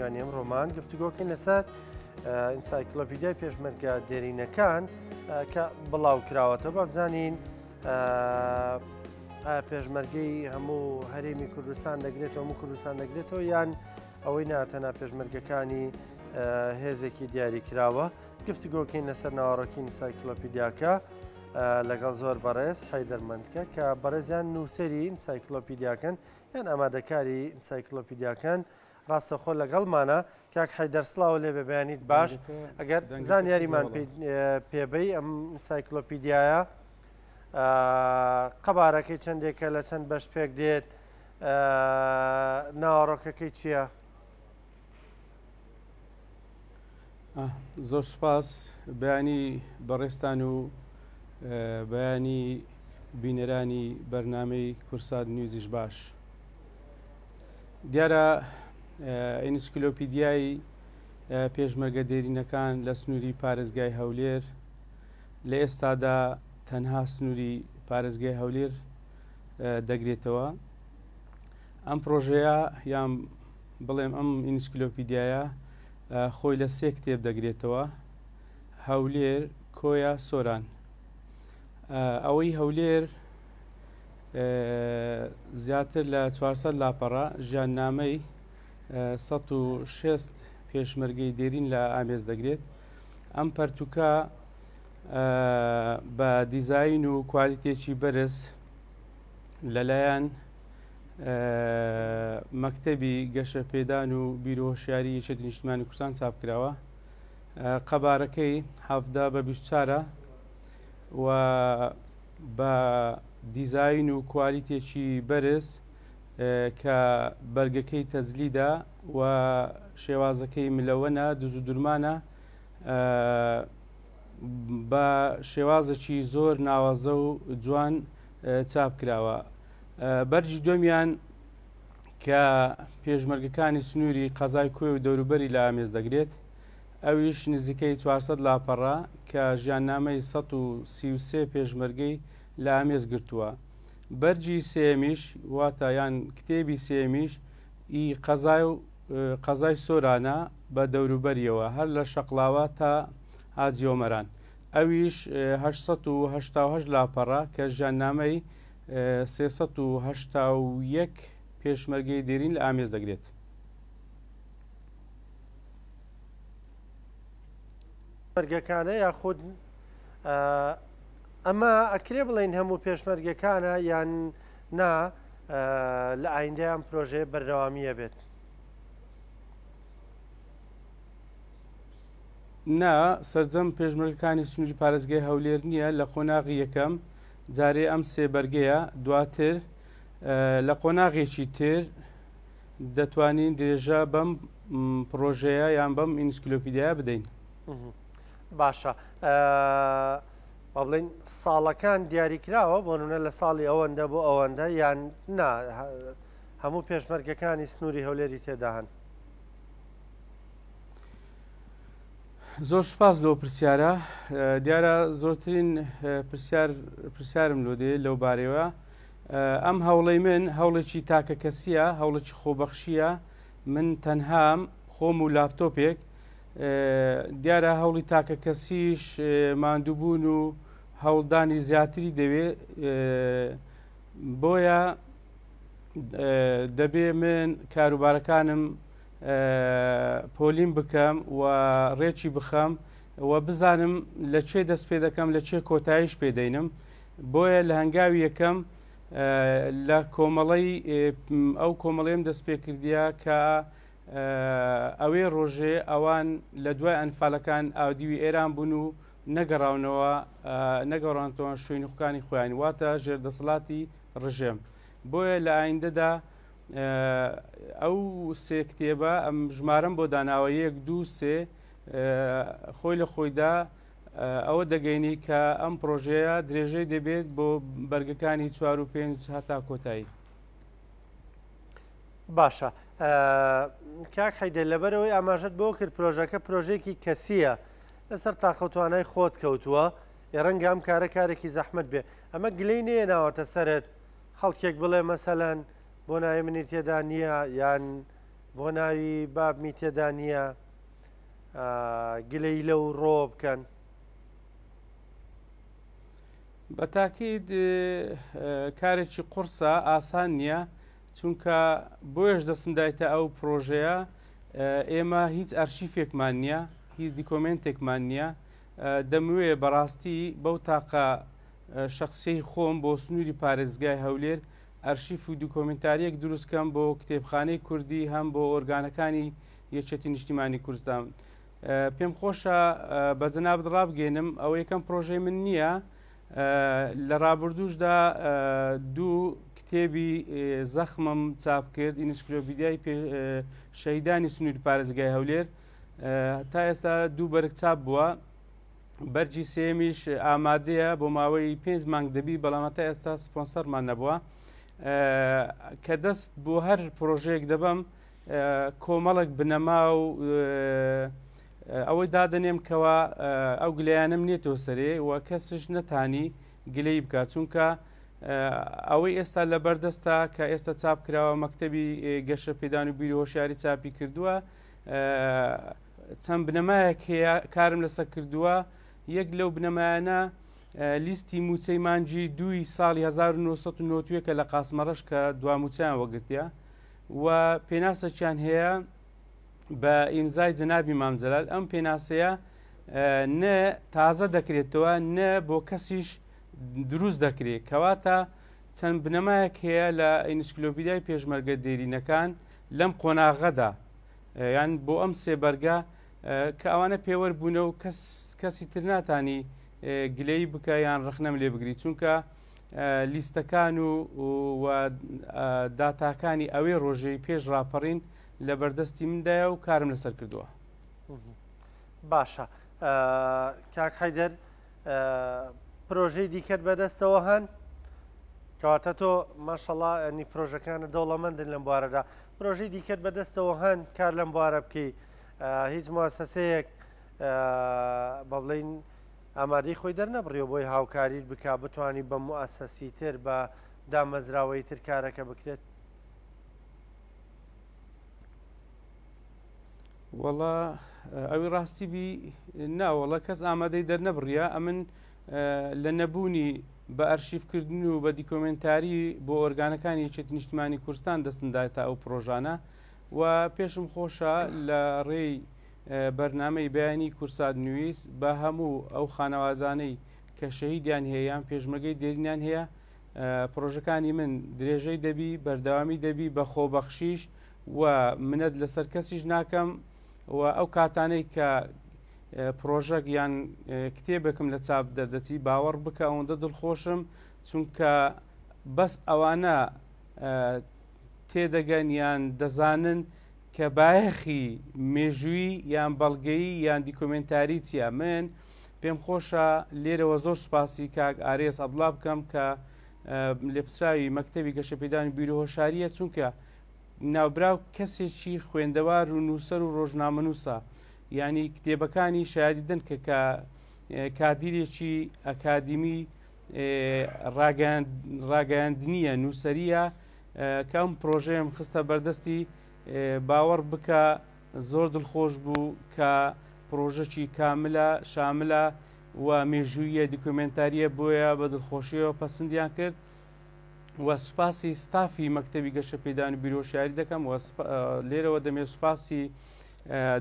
میوانی ئەمڕۆمان گفتوگۆکەین لەسەر ئینسایکلۆپیدیای پێشمەرگە دێرینەکان کە بڵاو کراوەتەوە بە بزانین پێشمەرگەی هەموو هەرێمی کوردستان دەگرێتەوە هەموو کوردستان دەگرێتەوە یان ئەوەی ناتەنا پێشمەرگەکانی هێزێکی دیاری کراوە گفتوگۆکەین لەسەر ناوەڕۆکی ئینسایکلۆپیدیاکە لەگەڵ زۆر بەڕێز حەیدەرمەندکە کە بەڕێزیان نووسەری ئینسایکلۆپیدیاکەن یان ئامادەکاری ئینسایکلۆپیدیاکەن ڕاستەخۆ لەگەڵمانە کاک حەیدەر سڵاو لێ بە بەیانیت باش ئەگەر زانیاریمان پێبەی ئەم ئینسایکلۆپیدیایە قەبارەکەی چەندێکە لە چەند بەش پێک دێت ناوەڕۆکەکەی چییە؟ زۆر سوپاس بەیانی بەڕێستان و بەیانی بینەرانی بەرنامەی کورسات نیوزیش باش. دیارە ئینسایکلۆپیدیای پێشمەرگە دێرینەکان لە سنووری پارێزگای هەولێر لە ئێستادا تەنها سنووری پارێزگای هەولێر دەگرێتەوە. ئەم پرۆژەیە یان بڵێم ئەم ئینسایکلۆپیدیایە خۆی لە سێ کتێب دەگرێتەوە: هەولێر، کۆیا، سۆران. ئەوەی هەولێر زیاتر لە 400 لاپەڕە ژیاننامەی 160 پێشمەرگەی دێرین لە ئامێز دەگرێت. ئەم پەرتووکە بە دیزاین و کوالیتێکی بەرز لەلایەن مەکتەبی گەشەپێدان و بیرۆهۆشیاری یەکێتی نیشتیمانی کوردستان چاپکراوە. قەبارەکەی 17 بە 24 و بە دیزاین و کوالیتێکی بەرز کە بەرگەکەی تەزلیدا و شێوازەکەی ملەوەنە دز و درمانە بە شێوازێکی زۆر ناوازە و جوان چاپکراوە. بەرجی دومیان کە پێشمەرگەکانی سنووری قەزای کۆی و دەوروبەری لە ئامێز دەگرێت، ئەویش نزیکەی 400 لاپەڕە کە ژیاننامەی 133 پێشمەرگەی لە ئامێز گرتووە. بەرجی سێمیش واتە یان کتێبی سێمیش قەزای سۆرانە بە دەوروبەریەوە هەر لە شەقڵاوە تا ئاجۆمەران، ئەویش 888 لاپەڕە کە ژیاننامەی 381 پێشمەرگەی دێرین لە ئامێز دەگرێت. پێشمەرگەکانە یاخود ئەمە ئەکرێ بڵین هەموو پێشمەرگەکانە یان نا لە ئایندەیان پرۆژەیە بەردەوامیە بێت؟ نا، سەرجەم پێشمەرگەکانی سنووری پارێزگای هەولێر نییە. لە قۆناغی یەکەم جارێ ئەم سێبەرگەیە، دواتر لە قۆناغێکی تر دەتوانین درێژە بەم پرۆژەیە یان بەم ئینسایکلۆپیدیایە بدەین. باشە، با بڵین ساڵەکان دیاریکراوە بۆ نمونە لە ساڵی ئەوەندە بۆ ئەوەندە یان نا هەموو پێشمەرگەکانی سنووری هەولێری تێدا هەن؟ زۆر سوپاس لەو پرسیارە. دیارە زۆرترین پرسیارم لۆ دێ لەو بارەوە. ئەم هەوڵەی من هەوڵێکی تاکە کەسیە، هەوڵێکی خۆبەخشیە. من تەنهام خۆم و لاپتۆپێک. دیارە هەوڵی تاکە کەسیش ماندووبوون و هەوڵدانی زیاتری دەوێت، بۆیە دەبێ من کاروبارەکانم پۆلیم بکەم و ڕێکی بخەم و بزانم لە چێ دەست پێ دەکەم لە چێ کۆتاییش پێدەینم. بۆیە لە هەنگاوی یەکەم لە کۆمەڵی ئەو کۆمەڵێم دەست پێکردیە کە ئەوەی ڕۆژێ ئەوان لە دوای ئەنفالەکان ئاودیوی ئێران بوون و نەگەڕانەوە شوێنی خوکانی خۆیان، واتە ژێردەسەڵاتی ڕژێم. بۆیە لە ئایندەدا ئەو سێ کتێبە ئەم ژمارەم بۆ داناوە 1، 2، 3 خۆی لە خۆیدا ئەوە دەگەینی کە ئەم پرۆژەیە درێژەی دەبێت بۆ بەرگەکانی 4 و 5 هەتا کۆتایی. باشە، کاک حەیدەر لەبەرەوەی ئاماژەت بۆ کرد پرۆژەکە پرۆژێکی کەسیە لەسەر تاقەتوانای خۆت کەوتووە، ڕەنگە ئەم کارێکی زەحمەت بێ. ئەمە گلەی نێناوەتە سەرت خەڵکێک بڵێ مەسەلەن بۆ نایە منی تێدا نییە یان بۆ ناوی بابمی تێدا نییە گلەی لەو ڕۆ بکەن. بە تاکید کارێکی قورسە ئاسان نییە، چونکە بۆیش دەسمدایتە ئەو پرۆژەیە ئێمە هیچ ئەرشیفێکمان نییە، هیچ دیکۆمنتێکمان نییە. دەموێ بەڕاستی بەو تاقە شخصی خۆم بۆ سنووری پارێزگای هەولێر ئەرشیف و دوکۆمنتاریەک دروستکەم بۆ کتێبخانەی کوردی هەم بۆ ئۆرگانەکانی یەکێتی نیشتیمانی کوردستان. پێم خۆشە بە جەنابت ڕابگەێنم ئەو یەکەم پرۆژەی من نییە. لە ڕابردووشدا دوو کتێبی زەخمم چاپ کرد، ئینسکلۆپیدیای شەهیدانی سنووری پارێزگای هەولێر. تا ئێستا دوو بەرگ چاپ بووە، بەرجی سێمیش ئامادەیە بۆ ماوەی 5 مانگ دەبی، بەڵام تا ئێستا سپۆنسەرمان نەبووە. کە دەست بۆ هەر پرۆژەیەک دەبم کۆمەڵک بنەما و ئەوەی دادەنێم کەوا ئەو گلەیانم نێتەوە سەرێ و کەسش نەتانی گلەی بکات، چونکە ئەوەی ئێستا لە بەردەستا کە ئێستا چاپ کراوە مەکتەبی گەشە پێدان و بیری هۆشیاری چاپی کردووە. چەند بنەمایەک هەیە کارم لەسەر کردووە. یەک لەو بنەمایانە لیستی موچەی مانجی 2 ساڵی 1990 کە لە قاسمەڕەش کە دواموچیان وەگرتیە و پێناسەکیان هەیە بە ئیمزای جەنابی مامجەلال. ئەم پێناسەیە نە تازە دەکرێتەوە نە بۆ کەسیش دروست دەکرێت، کەواتە چەند بنەمایەک هەیە لە ئینسکلۆپیدیای پێشمەرگە دێرینەکان لەم قۆناغەدا، یان بۆ ئەم سێبەرگە کە ئەوانە پێوەربوونە و کەسی تر ناتانی گلەی بکە یان ڕخنەم لێ بگری، چونکە لیستەکان و داتاکانی ئەوەی ڕۆژەی پێش ڕاپەڕین لە بەردەستی مندایە و کارم لەسەر کردووە. باشە کاک حەیدەر، پرۆژەی دیکەت بەدەستەوە هەن کەواتە تۆ ماشەڵڵا ئەنی پرۆژەکانە دەوڵەمەندن لەم بوارەدا، پرۆژەی دیکەت بەدەستەوە هەن کار لەم بوارە بکەی، هیچ مواسسەیەک بە بڵین ئامادەی خۆی دەرنەبڕیەوە بۆی هاوکاریت بک بتوانی بە مواسسەسی تر بە دامەزراوەی تر کارەکە بکرێت؟ وەڵا ئەوی ڕاستی بی ناوەڵە کەس ئامادەی دەرنەبڕیە. ئەمن لە نەبوونی بە ئەرشیفکردن و بە دیکۆمنتاری بۆ ئۆرگانەکانی یەکێتی نیشتیمانی کوردستان دەستمدایێتە ئەو پرۆژانە و پێشم خۆشە لە ڕێی بەرنامەی بەیانی کورسات نوویست بە هەموو ئەو خانەوادانەی کە شەهیدیان هەیە یان پێشمەرگەی دێرینیان هەیە پرۆژەکانی من درێژەی دەبی، بەردەوامی دەبی بە خۆبەخشیش و منەت لەسەر کەسیش ناکەم و ئەو کاتانەی کە پرۆژەک یان کتێبێکم لە چاپ دەردەچی باوەڕ بکە ئەوەندە دڵخۆشم، چونکە بەس ئەوانە تێدەگەن یان دەزانن کە بایەخی مێژووی یان بەڵگەیی یان دیکۆمنتاری چیە. من پێم خۆشە لێرەوە زۆر سوپاسی کاک ئارێز ئەبڵا بکەم کە لێپسراوی مەکتەبی گەشەپێدانی بیرۆ هۆشاریە، چونکە ناوبراو کەسێکی خوێندەوار و نووسەر و ڕۆژنامەنووسە، ینی کتێبەکانی شایدیدن کە کادیرێکی ئەکادیمی ڕاگەیاندنیە نووسەریە کە ئەم پرۆژەیەم خستە بەردەستی باوەڕ بکە زۆر دڵخۆش بوو کە پرۆژەکی کاملە شاملە و مێژوویە دیکۆمنتاریە بۆیە بە دڵخۆشیەوە پەسەندیان کرد و سوپاسی ستافی مەکتەبی گەشەپێدان و بیرۆشاری دەکەم و لێرەوە دەمێ سوپاسی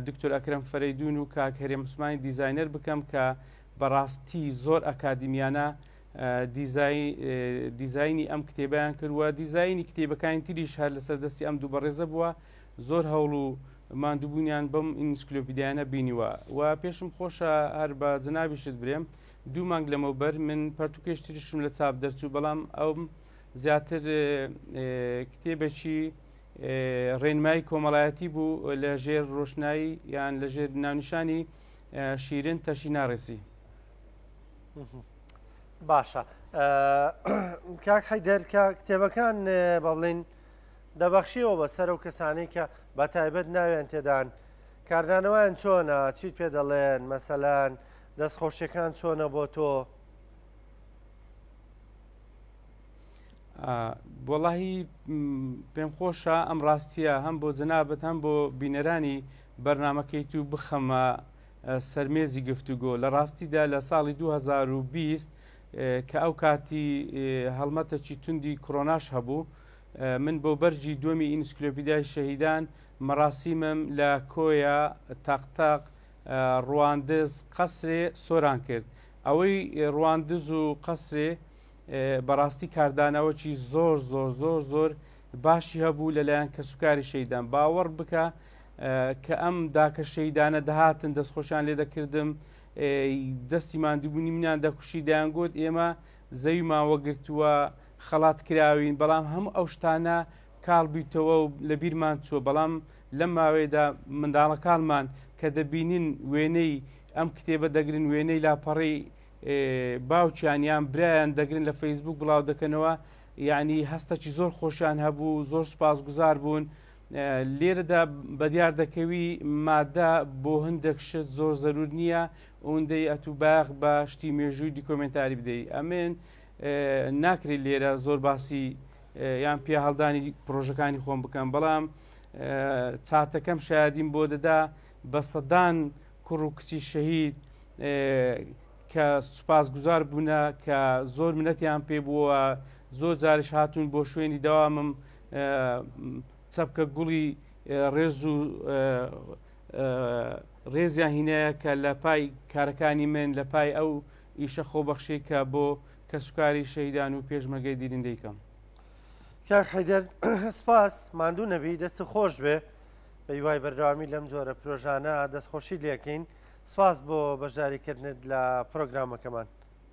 دکتۆر ئەکرەم فەرەیدون و کاک هەرێم عوسمانی دیزاینەر بکەم کە بەڕاستی زۆر ئەکادیمیانە دیزاینی ئەم کتێبیان کرد و دیزاینی کتێبەکانی تریش هەر لەسەر دەستی ئەم دوو بەڕێزە بووە، زۆر هەوڵ و ماندووبوونیان بەم ئینسکلۆپیدیانە بینیوە و پێشم خۆشە هەر بە جەنابیشت برێم 2 مانگ لەمەوبەر من پەرتوکێشتریشم لە چاپ دەرچوو، بەڵام ئەوم زیاتر کتێبێکی ڕێنمایی کۆمەڵایەتی بوو لە ژێر ڕۆشنایی یان لە ژێر ناونیشانی شیرین تەشی ناڕێسی. باشە کاک حەیدەر کە کتێبەکان بە بڵین دەبەخشیەوە بەسەر ئەو کەسانەی کە بە تایبەت ناویان تێدان کاردانەوەیان چۆنە، چیت پێ دەڵێن، مەسەلەن دەستخۆشیەکان چۆنە بۆ تۆ؟ وەڵاهی پێم خۆشە ئەم ڕاستیە هەم بۆ جەنابەت هەم بۆ بینەرانی بەرنمەکەیت و بخەمە سەرمێزی گفتوگۆ لە ڕاستیدا لە ساڵی 2020 کە ئەو کاتی هەڵمەتەکی توندی کۆرۆناش هەبوو من بۆ بەرجی دووەمی ئینسکلۆپیدای شەهیدان مەراسیمم لە کۆیە تاقتاق ڕواندز قەسرێ سۆران کرد ئەوەی ڕواندز و قەسرێ بەڕاستی کاردانەوەکی زۆر زۆر زۆر زۆر باشی هەبوو لەلایەن کەسوکاری شەیدان باوەڕ بکە کە ئەم داکە شەیدانە دەهاتن دەستخۆشان لێ دەکردم دەستی ماندووبوونی منیان دەکوشی دەیانگوت ئێمە زەویمان وەگرتووە خەڵات کراوین بەڵام هەموو ئەو شتانە کاڵ بیتەوە و لە بیرمان چووە بەڵام لەم ماوەیەدا منداڵەکانمان کە دەبینین وێنەی ئەم کتێبە دەگرن وێنەی لاپەڕی باوچیانیان برایان دەگرن لە فەیسبوک بڵاو دەکەنەوە یعنی هەستێکی زۆر خۆشیان هەبوو زۆر سوپاسگوزار بوون لێرەدا بەدیار دەکەوی مادە بۆ هەندێک شت زۆر زەرور نییە ئەوەندەی ئەتوباغ بە شتی مێژووی دیکۆمنتاری بدەیت ئەمێن ناکرێت لێرە زۆر باسی یان پێ هەڵدانی پرۆژەکانی خۆم بکەم بەڵام چاتەکەم شایدیم بۆ دەدا بە سەدان کوڕ و کچی شەهید کە سوپاسگوزار بوونە کە زۆر منەتیان پێ بووە زۆر جارش هاتوون بۆ شوێنی داوامم چەپکە گوڵی ڕێز و ڕێزیان هینەیە کە لە پای کارەکانی من لە پای ئەو ئیشە خۆبەخشی کە بۆ کەسوکاری شەهیدان و پێشمەرگەی دیرندەیکەم. کاک حەیدەر سپاس ماندوو نەبی دەست خۆش بێ بە هیوای بەردەوامی لەم جۆرە پرۆژانە دەستخۆشی لێکەین سپاس بۆ بەشداریکردنت لە پرۆگرامەکەمان.